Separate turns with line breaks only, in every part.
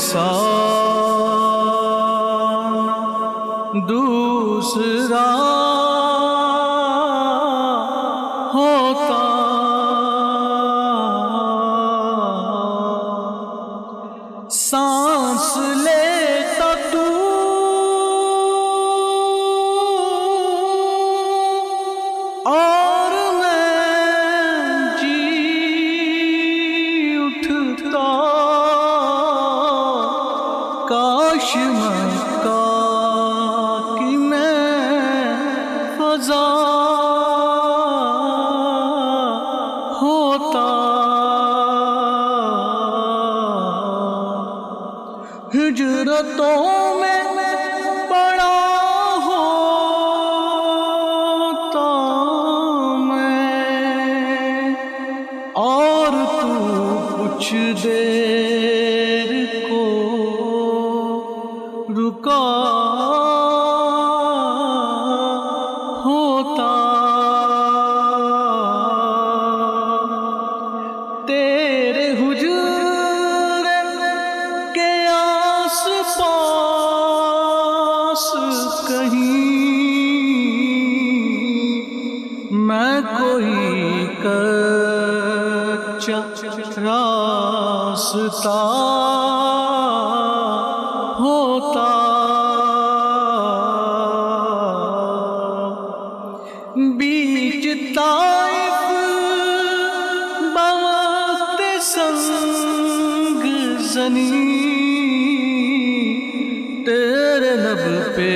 جیسا دوسرا ہوتا، سانس لیتا تو اور میں جی اٹھتا، کاش مکہ کی میں فضا ہوتا، ہجرتوں میں پڑا ہوتا میں، اور تو کچھ دیر کو رکا ہوتا، تیرے حجرے کے آس پاس کہیں میں کوئی کچا راستہ ہوتا، بیچ طائف بوقت سنگ زنی، تیرے لب پہ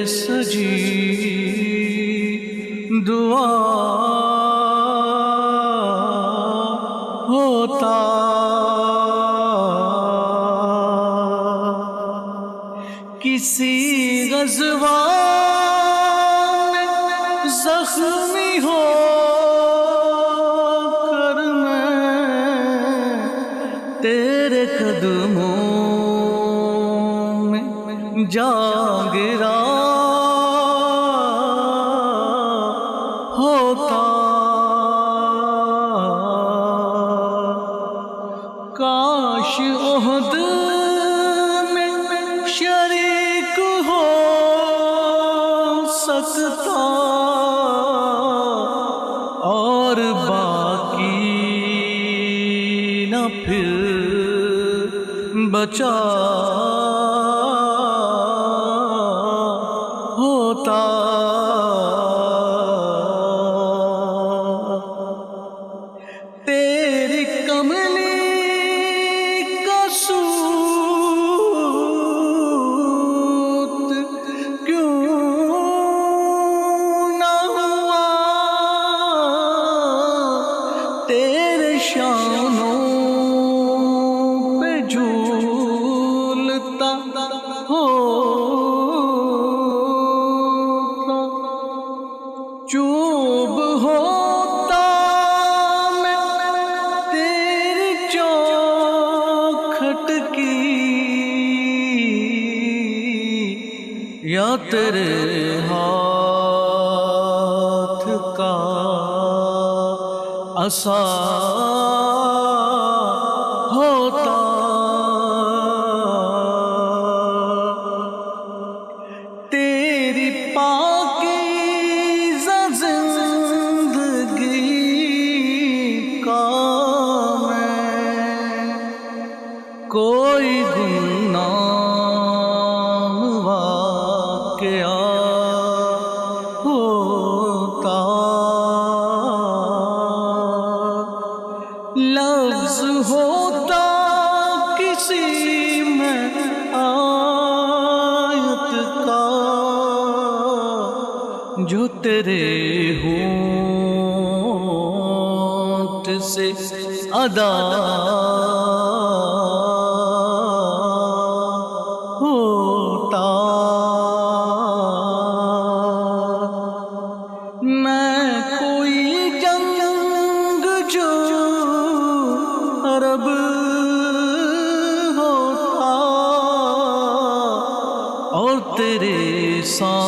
سجی دعا ہوتا، کسی غزوان میں زخمی ہو کر میں تیرے قدموں میں جا گرا ہوتا، کاش احد میں شریک ہو سکتا، اور باقی نہ پھر بچا ہوتا، تیری کملی کا سوت کیوں نہ ہوا، تیرے شانوں پہ جھولتا ہوتا، چوب ہوتا میں تیری چوکھٹ کی، یا تیرے ہاتھ کا عصا ہوتا، تیری پاکیزہ زندگی کا میں کوئی گمنام واقعہ ہوتا، لفظ ہوتا کسی میں آیت کا جو تیرے ہونٹ سے ادا ہوتا، میں کوئی جنگ جو عرب ہوتا، اور تیرے سامنے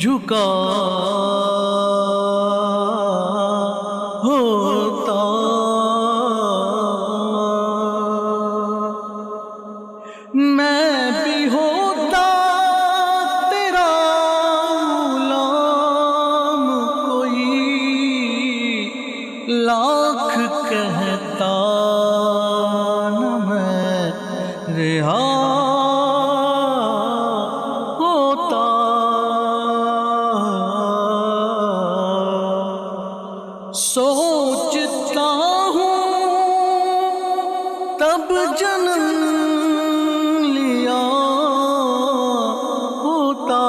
جھکا ہوتا، میں بھی ہوتا تیرا غلام کوئی لاکھ کہتا نہ میں رہا ہوتا. سوچتا ہوں تب جنم لیا ہوتا.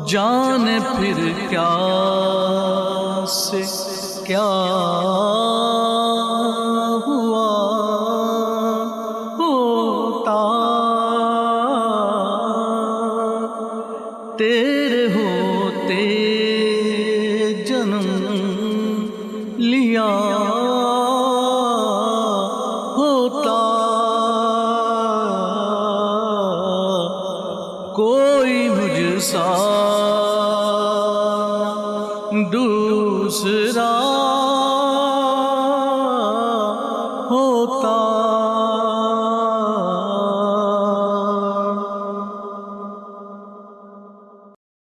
جانے پھر کیا سے کیا ہوا ہوتا. تیرے ہوتے جنم لیا ہوتا. کوئی مجھ سا دوسرا